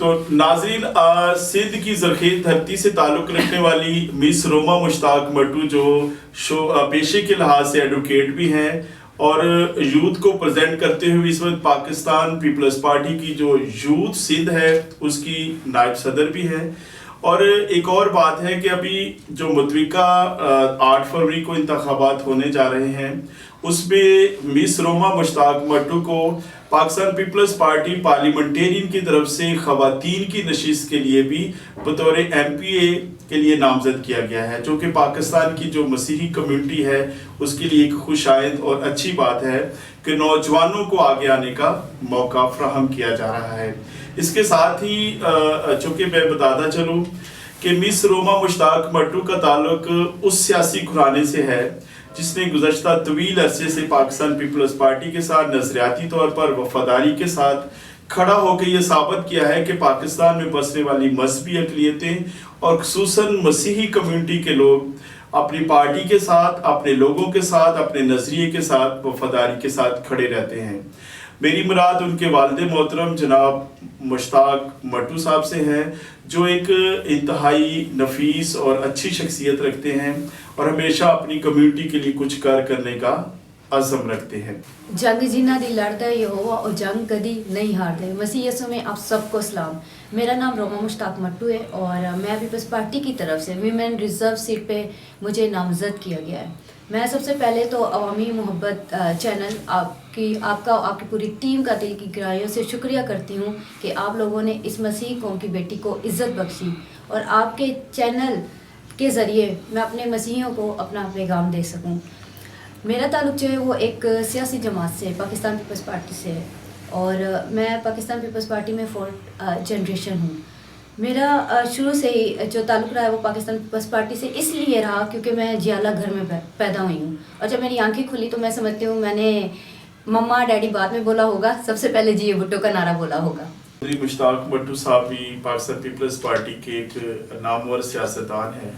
تو ناظرین، سندھ کی زرخیز دھرتی سے تعلق رکھنے والی مس روما مشتاق مٹو جو پیشے کے لحاظ سے ایڈوکیٹ بھی ہیں اور یوتھ کو پریزنٹ کرتے ہوئے اس وقت پاکستان پیپلز پارٹی کی جو یوتھ سندھ ہے اس کی نائب صدر بھی ہے. اور ایک اور بات ہے کہ ابھی جو متوقع 8 فروری کو انتخابات ہونے جا رہے ہیں اس میں مس روما مشتاق مٹو کو پاکستان پیپلز پارٹی پارلیمنٹیرین کی طرف سے خواتین کی نشست کے لیے بھی بطور MP کے لیے نامزد کیا گیا ہے، جو کہ پاکستان کی جو مسیحی کمیونٹی ہے اس کے لیے ایک خوش آئند اور اچھی بات ہے کہ نوجوانوں کو آگے آنے کا موقع فراہم کیا جا رہا ہے. اس کے ساتھ ہی چونکہ میں بتاتا چلوں کہ مس روما مشتاق مٹو کا تعلق اس سیاسی گھرانے سے ہے جس نے گزشتہ طویل عرصے سے پاکستان پیپلز پارٹی کے ساتھ نظریاتی طور پر وفاداری کے ساتھ کھڑا ہو کے یہ ثابت کیا ہے کہ پاکستان میں بسنے والی مذہبی اقلیتیں اور خصوصاً مسیحی کمیونٹی کے لوگ اپنی پارٹی کے ساتھ، اپنے لوگوں کے ساتھ، اپنے نظریے کے ساتھ وفاداری کے ساتھ کھڑے رہتے ہیں. میری مراد ان کے والد محترم جناب مشتاق مٹو صاحب سے ہیں جو ایک انتہائی نفیس اور اچھی شخصیت رکھتے ہیں اور ہمیشہ اپنی کمیونٹی کے لیے کچھ کار کرنے کا عزم رکھتے ہیں. جنگ جنہ دی لڑتا یہوہ اور جنگ کدی نہیں ہارتا. مسیح یسوع میں آپ سب کو سلام. میرا نام روما مشتاق مٹو ہے اور میں پیپلز پارٹی کی طرف سے ویمن ریزرو سیٹ پہ مجھے نامزد کیا گیا ہے. میں سب سے پہلے تو عوامی محبت چینل آپ کی پوری ٹیم کا دل کی گہرائیوں سے شکریہ کرتی ہوں کہ آپ لوگوں نے اس مسیحی قوم کی بیٹی کو عزت بخشی اور آپ کے چینل کے ذریعے میں اپنے مسیحیوں کو اپنا پیغام دے سکوں. میرا تعلق جو ہے وہ ایک سیاسی جماعت سے پاکستان پیپلز پارٹی سے ہے اور میں پاکستان پیپلز پارٹی میں 4th جنریشن ہوں. میرا شروع سے ہی جو تعلق رہا ہے وہ پاکستان پیپلز پارٹی سے اس لیے رہا کیونکہ میں جیالہ گھر میں پیدا ہوئی ہوں اور جب میری آنکھیں کھلی تو میں سمجھتی ہوں میں نے مما ڈیڈی بعد میں بولا ہوگا، سب سے پہلے جی بھٹو کا نعرہ بولا ہوگا. مشتاق مٹو صاحب بھی پاکستان پیپلز پارٹی کے ایک نامور سیاستدان ہیں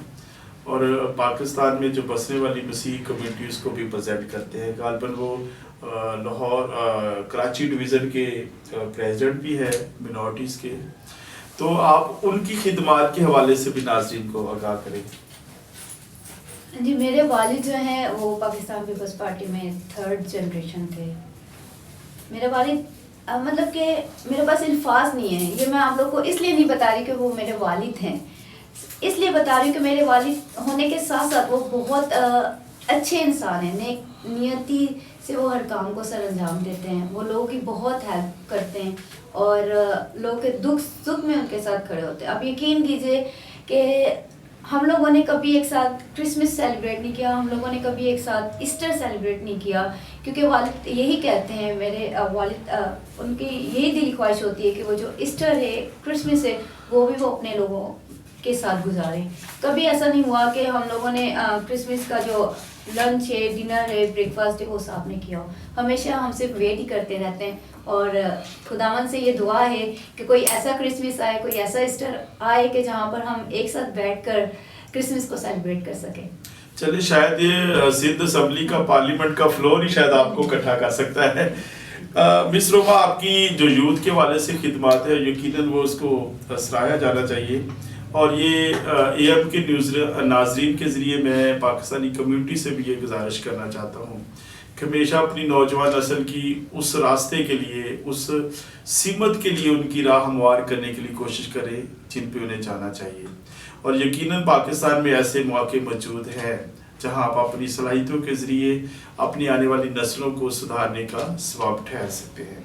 اور پاکستان میں جو بسنے والی مسیحی کمیونٹیز کو بھی پریزنٹ کرتے ہیں. غالباً وہ لاہور کراچی ڈویژن کے پریزیڈنٹ بھی ہے منورٹیز کے. تو آپ ان کی خدمات کے حوالے سے بھی ناظرین کو آگاہ کریں. جی، میرے والد جو ہیں وہ پاکستان پیپلز پارٹی میں 3rd جنریشن تھے. میرے والد مطلب کہ میرے پاس الفاظ نہیں ہیں، یہ میں آپ لوگ کو اس لیے نہیں بتا رہی کہ وہ میرے والد ہیں، اس لیے بتا رہی ہوں کہ میرے والد ہونے کے ساتھ ساتھ وہ بہت اچھے انسان ہیں. نیک نیتی سے وہ ہر کام کو سر انجام دیتے ہیں. وہ لوگوں کی بہت ہیلپ کرتے ہیں اور لوگوں کے دکھ سکھ میں ان کے ساتھ کھڑے ہوتے ہیں. آپ یقین کیجئے کہ ہم لوگوں نے کبھی ایک ساتھ کرسمس سیلیبریٹ نہیں کیا، ہم لوگوں نے کبھی ایک ساتھ ایسٹر سیلیبریٹ نہیں کیا، کیونکہ والد یہی کہتے ہیں، میرے والد ان کی یہی دلی خواہش ہوتی ہے کہ وہ جو ایسٹر ہے، کرسمس ہے، وہ بھی وہ اپنے لوگوں کے ساتھ گزاریں. کبھی ایسا نہیں ہوا کہ ہم لوگوں نے کرسمس کا جو لنچ ہے، ڈنر ہے، بریک فاسٹ ہے، وہ صاحب نے کیا ہو. ہمیشہ ہم صرف ویٹ ہی کرتے رہتے ہیں اور خداوند سے یہ دعا ہے کہ کوئی ایسا کرسمس آئے، کوئی ایسا ایسٹر آئے کہ جہاں پر ہم ایک ساتھ بیٹھ کر کرسمس کو سیلیبریٹ کر سکیں. چلے شاید یہ سندھ اسمبلی کا پارلیمنٹ کا فلور ہی شاید آپ کو اکٹھا کر سکتا ہے. مس روما، آپ کی جو یوتھ کے والے سے خدمات ہے یقیناً وہ اس کو سراہا جانا چاہیے اور یہ AM کے ناظرین کے ذریعے میں پاکستانی کمیونٹی سے بھی یہ گزارش کرنا چاہتا ہوں کہ ہمیشہ اپنی نوجوان نسل کی اس راستے کے لیے، اس سمت کے لیے ان کی راہ ہموار کرنے کے لیے کوشش کریں جن پہ انہیں جانا چاہیے. اور یقیناً پاکستان میں ایسے مواقع موجود ہیں جہاں آپ اپنی صلاحیتوں کے ذریعے اپنی آنے والی نسلوں کو سدھارنے کا سبب ٹھہر سکتے ہیں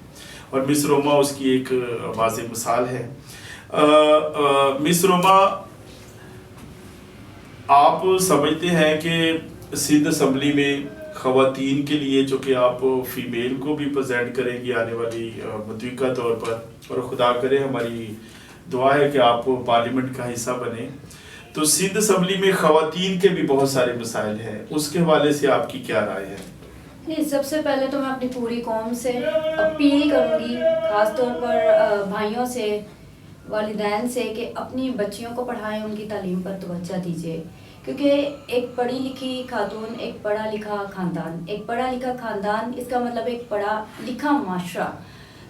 اور مس روما اس کی ایک واضح مثال ہے. مس روما، آپ سمجھتے ہیں کہ سندھ اسمبلی میں خواتین کے لیے، جو کہ آپ فیمیل کو بھی پریزنٹ کریں گی آنے والی متوقع طور پر، اور خدا کرے ہماری دعا ہے کہ آپ پارلیمنٹ کا حصہ بنیں، تو سندھ اسمبلی میں خواتین کے بھی بہت سارے مسائل ہیں، اس کے حوالے سے آپ کی کیا رائے ہے؟ نہیں، سب سے پہلے تو میں اپنی پوری قوم سے اپیل کروں گی، خاص طور پر بھائیوں سے، والدین سے، کہ اپنی بچیوں کو پڑھائیں، ان کی تعلیم پر توجہ دیجیے. کیونکہ ایک پڑھی لکھی خاتون، ایک پڑھا لکھا خاندان، ایک پڑھا لکھا خاندان، اس کا مطلب ایک پڑھا لکھا معاشرہ.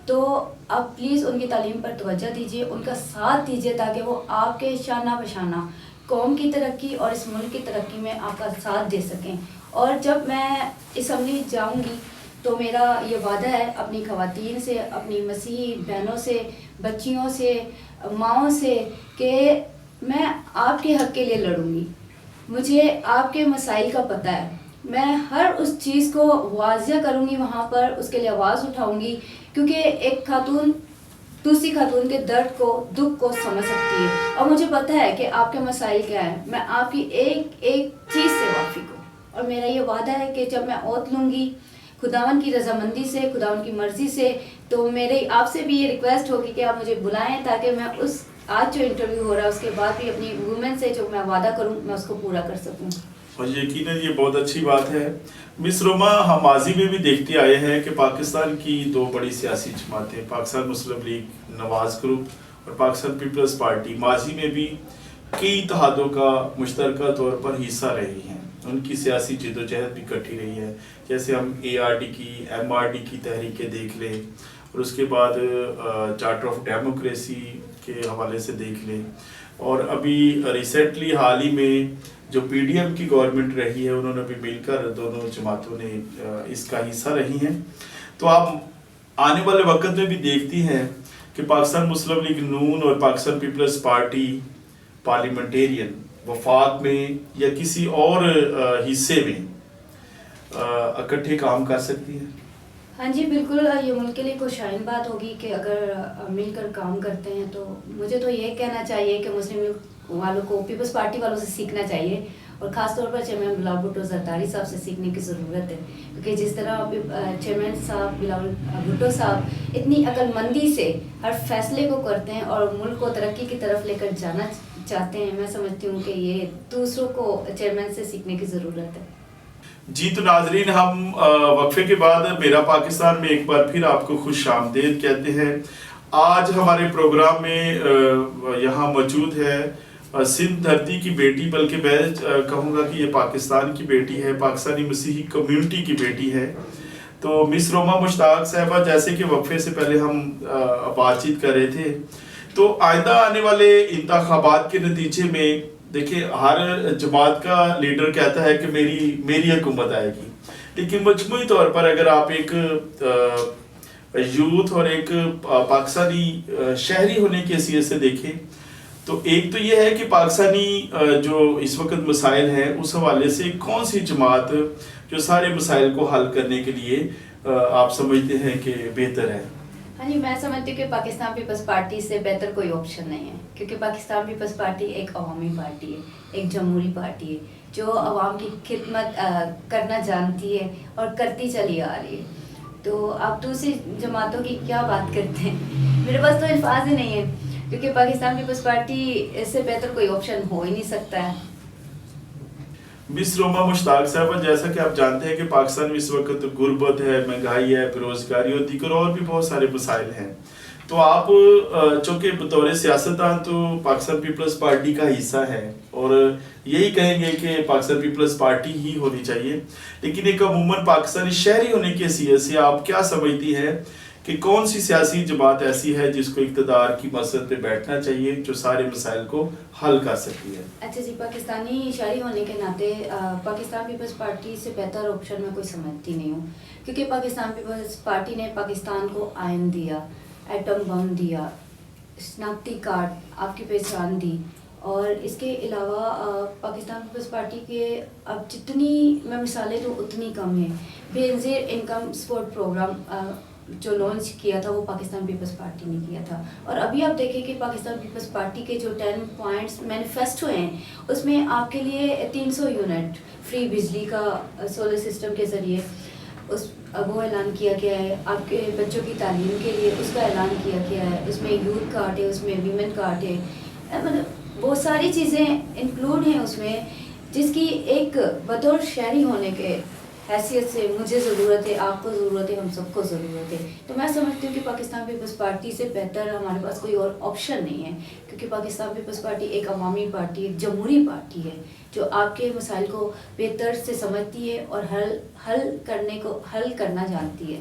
تو آپ پلیز ان کی تعلیم پر توجہ دیجیے، ان کا ساتھ دیجیے، تاکہ وہ آپ کے شانہ بشانہ قوم کی ترقی اور اس ملک کی ترقی میں آپ کا ساتھ دے سکیں۔ اور جب میں اسمبلی جاؤں گی تو میرا یہ وعدہ ہے اپنی خواتین سے، اپنی مسیحی بہنوں سے، بچیوں سے، ماؤں سے، کہ میں آپ کے حق کے لیے لڑوں گی۔ مجھے آپ کے مسائل کا پتہ ہے، میں ہر اس چیز کو واضح کروں گی وہاں پر، اس کے لیے آواز اٹھاؤں گی، کیونکہ ایک خاتون دوسری خاتون کے درد کو، دکھ کو سمجھ سکتی ہے، اور مجھے پتہ ہے کہ آپ کے مسائل کیا ہیں۔ میں آپ کی ایک ایک چیز سے واقف ہوں، اور میرا یہ وعدہ ہے کہ جب میں اوت لوں گی خداوند کی رضامندی سے، خداوند کی مرضی سے، تو میرے آپ سے بھی یہ ریکویسٹ ہوگی کہ آپ مجھے بلائیں، تاکہ میں اس آج جو انٹرویو ہو رہا ہے اس کے بعد بھی اپنی وومن سے جو میں وعدہ کروں میں اس کو پورا کر سکوں۔ اور یقیناً یہ بہت اچھی بات ہے۔ مس روما، ہم ماضی میں بھی دیکھتے آئے ہیں کہ پاکستان کی دو بڑی سیاسی جماعتیں، پاکستان مسلم لیگ نواز گروپ اور پاکستان پیپلز پارٹی، ماضی میں بھی کئی اتحادوں کا مشترکہ طور پر حصہ رہی ہیں، ان کی سیاسی جدوجہد بھی کٹھی رہی ہے، جیسے ہم ARD کی، MRD کی تحریکیں دیکھ لیں، اور اس کے بعد چارٹر آف ڈیموکریسی کے حوالے سے دیکھ لیں، اور ابھی ریسنٹلی حال ہی میں جو PDM کی گورنمنٹ رہی ہے، انہوں نے بھی مل کر دونوں جماعتوں نے اس کا حصہ رہی ہیں۔ تو آپ آنے والے وقت میں بھی دیکھتی ہیں کہ پاکستان مسلم لیگ نون اور پاکستان پیپلز پارٹی پارلیمنٹیرین وفاق میں یا کسی اور حصے میں اکٹھے کام کر سکتی ہیں؟ ہاں جی بالکل، یہ ملک کے لیے کوئی شائن بات ہوگی کہ اگر مل کر کام کرتے ہیں۔ تو مجھے تو یہ کہنا چاہیے کہ مسلم لیگ والوں کو پیپلز پارٹی والوں سے سیکھنا چاہیے، اور خاص طور پر چیئرمین بلاول بھٹو زرداری صاحب سے سیکھنے کی ضرورت ہے، کیونکہ جس طرح چیئرمین صاحب بلاول بھٹو صاحب اتنی عقل مندی سے ہر فیصلے کو کرتے ہیں اور ملک کو ترقی کی طرف لے کر جانا چاہتے ہیں، میں سمجھتی ہوں کہ یہ دوسروں کو چیئرمین سے سیکھنے کی ضرورت ہے۔ جی تو ناظرین، ہم وقفے کے بعد میرا پاکستان میں ایک بار پھر آپ کو خوش آمدید کہتے ہیں۔ آج ہمارے پروگرام میں یہاں موجود ہے سندھ دھرتی کی بیٹی، بلکہ میں کہوں گا کہ یہ پاکستان کی بیٹی ہے، پاکستانی مسیحی کمیونٹی کی بیٹی ہے۔ تو مس روما مشتاق صاحبہ، جیسے کہ وقفے سے پہلے ہم بات چیت کر رہے تھے، تو آئندہ آنے والے انتخابات کے نتیجے میں دیکھیں، ہر جماعت کا لیڈر کہتا ہے کہ میری حکومت آئے گی، لیکن مجموعی طور پر اگر آپ ایک یوتھ اور ایک پاکستانی شہری ہونے کی حیثیت سے دیکھیں، تو ایک تو یہ ہے کہ پاکستانی جو اس وقت مسائل ہیں اس حوالے سے کون سی جماعت جو سارے مسائل کو حل کرنے کے لیے آپ سمجھتے ہیں کہ بہتر ہے؟ ہاں جی، میں سمجھتی ہوں کہ پاکستان پیپلز پارٹی سے بہتر کوئی آپشن نہیں ہے، کیونکہ پاکستان پیپلز پارٹی ایک عوامی پارٹی ہے، ایک جمہوری پارٹی ہے جو عوام کی خدمت کرنا جانتی ہے اور کرتی چلی آ رہی ہے۔ تو آپ دوسری جماعتوں کی کیا بات کرتے ہیں؟ میرے پاس تو الفاظ ہی نہیں ہے، کیونکہ پاکستان پیپلز پارٹی سے بہتر کوئی آپشن ہو ہی نہیں سکتا ہے۔ مس روما مشتاق صاحبہ، جیسا کہ آپ جانتے ہیں کہ پاکستان میں اس وقت غربت ہے، مہنگائی ہے، بے روزگاری اور دیگر اور بھی بہت سارے مسائل ہیں، تو آپ چونکہ بطور سیاستدان تو پاکستان پیپلز پارٹی کا حصہ ہے اور یہی کہیں گے کہ پاکستان پیپلز پارٹی ہی ہونی چاہیے، لیکن ایک عموماً پاکستانی شہری ہونے کی حیثیت سے آپ کیا سمجھتی ہیں کہ کون سی سیاسی جماعت ایسی ہے جس کو اقتدار کی مسند پہ بیٹھنا چاہیے جو سارے مسائل کو حل کر سکتی ہے؟ اچھا جی، پاکستانی شہری ہونے کے ناطے پاکستان پیپلز پارٹی سے بہتر آپشن میں کوئی سمجھتی نہیں ہوں، کیونکہ پاکستان پیپلز پارٹی نے پاکستان کو آئین دیا، ایٹم بم دیا، شناختی کارڈ آپ کی پہچان دی، اور اس کے علاوہ پاکستان پیپلز پارٹی کے اب جتنی میں مثالیں دوں اتنی کم ہیں۔ بے نظیر انکم سپورٹ پروگرام جو لانچ کیا تھا وہ پاکستان پیپلز پارٹی نے کیا تھا، اور ابھی آپ دیکھیں کہ پاکستان پیپلز پارٹی کے جو 10 پوائنٹس مینیفیسٹو ہیں اس میں آپ کے لیے 300 یونٹ فری بجلی کا سولر سسٹم کے ذریعے وہ اعلان کیا گیا ہے، آپ کے بچوں کی تعلیم کے لیے اس کا اعلان کیا گیا ہے، اس میں یوتھ کارڈ ہے، اس میں ویمن کارڈ ہے، مطلب بہت ساری چیزیں انکلوڈ ہیں اس میں، جس کی ایک بطور شہری ہونے کے حیثیت سے مجھے ضرورت ہے، آپ کو ضرورت ہے، ہم سب کو ضرورت ہے۔ تو میں سمجھتی ہوں کہ پاکستان پیپلز پارٹی سے بہتر ہمارے پاس کوئی اور آپشن نہیں ہے، کیونکہ پاکستان پیپلز پارٹی ایک عوامی پارٹی، ایک جمہوری پارٹی ہے جو آپ کے مسائل کو بہتر سے سمجھتی ہے اور حل کرنا جانتی ہے۔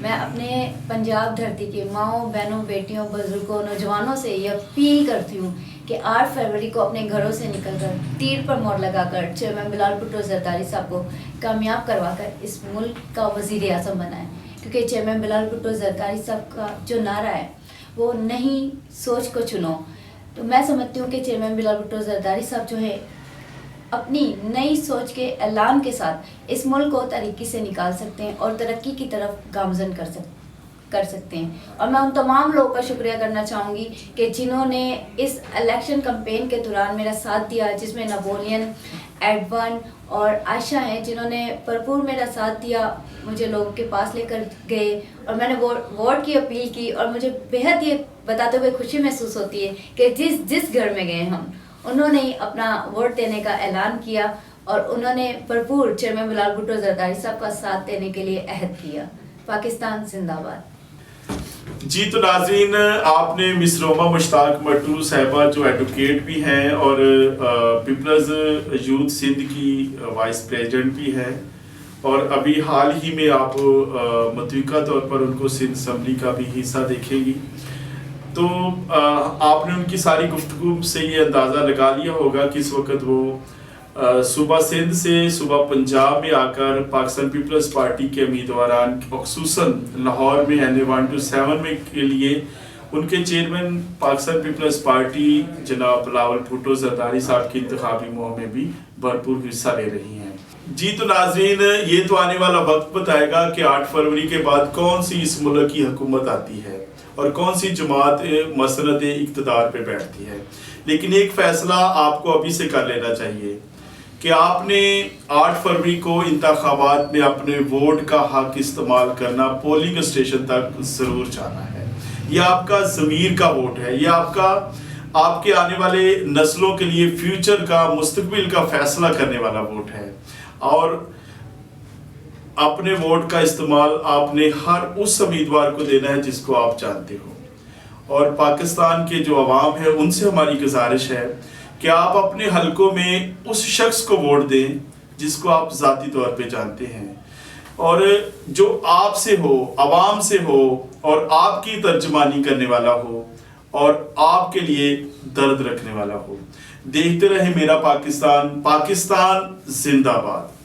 میں اپنے پنجاب دھرتی کے ماؤں بہنوں بیٹیوں بزرگوں نوجوانوں سے یہ اپیل کرتی ہوں کہ 8 فروری کو اپنے گھروں سے نکل کر تیر پر مور لگا کر چیئرمین بلال بھٹو زرداری صاحب کو کامیاب کروا کر اس ملک کا وزیر اعظم بنائیں، کیونکہ چیئرمین بلال بھٹو زرداری صاحب کا جو نعرہ ہے وہ نہیں سوچ کو چنو، تو میں سمجھتی ہوں کہ چیئرمین بلال بھٹو زرداری صاحب جو ہے اپنی نئی سوچ کے اعلان کے ساتھ اس ملک کو ترقی سے نکال سکتے ہیں اور ترقی کی طرف گامزن کر سکتے ہیں۔ اور میں ان تمام لوگوں کا شکریہ کرنا چاہوں گی کہ جنہوں نے اس الیکشن کمپین کے دوران میرا ساتھ دیا، جس میں نپولین، ایڈون اور عائشہ ہیں، جنہوں نے بھرپور میرا ساتھ دیا، مجھے لوگوں کے پاس لے کر گئے اور میں نے ووٹ کی اپیل کی، اور مجھے بہت یہ بتاتے ہوئے خوشی محسوس ہوتی ہے کہ جس گھر میں گئے ہم انہوں نے ہی اپنا ووٹ دینے کا اعلان کیا اور انہوں نے بھرپور چیئرمین بلال بھٹو زرداری صاحب کا ساتھ دینے کے لیے عہد کیا۔ پاکستان زندہ باد۔ جی تو ناظرین، آپ نے مس روما مشتاق مٹو صاحبہ جو ایڈوکیٹ بھی ہیں اور پیپلز یوتھ سندھ کی وائس پریزیڈنٹ بھی ہے، اور ابھی حال ہی میں آپ متوقع طور پر ان کو سندھ اسمبلی کا بھی حصہ دیکھیں گی، تو آپ نے ان کی ساری گفتگو سے یہ اندازہ لگا لیا ہوگا کہ اس وقت وہ صوبہ سندھ سے صوبہ پنجاب میں آ کر پاکستان پیپلز پارٹی کے امیدواران خصوصاً لاہور میں NA-127 میں کے لیے ان کے چیئرمین پاکستان پیپلز پارٹی جناب بلاول بھٹو زرداری صاحب کی انتخابی مہم میں بھی بھرپور حصہ لے رہی ہیں۔ جی تو ناظرین، یہ تو آنے والا وقت بتائے گا کہ 8 فروری کے بعد کون سی اس ملک کی حکومت آتی ہے اور کون سی جماعت مسند اقتدار پہ بیٹھتی ہے، لیکن ایک فیصلہ آپ کو ابھی سے کر لینا چاہیے کہ آپ نے 8 فروری کو انتخابات میں اپنے ووٹ کا حق استعمال کرنا پولنگ اسٹیشن تک ضرور جانا ہے۔ یہ آپ کا ضمیر کا ووٹ ہے، یہ آپ کے آنے والے نسلوں کے لیے فیوچر کا، مستقبل کا فیصلہ کرنے والا ووٹ ہے، اور اپنے ووٹ کا استعمال آپ نے ہر اس امیدوار کو دینا ہے جس کو آپ جانتے ہو، اور پاکستان کے جو عوام ہے ان سے ہماری گزارش ہے کہ آپ اپنے حلقوں میں اس شخص کو ووٹ دیں جس کو آپ ذاتی طور پہ جانتے ہیں، اور جو آپ سے ہو، عوام سے ہو، اور آپ کی ترجمانی کرنے والا ہو، اور آپ کے لیے درد رکھنے والا ہو۔ دیکھتے رہیں میرا پاکستان، پاکستان زندہ باد۔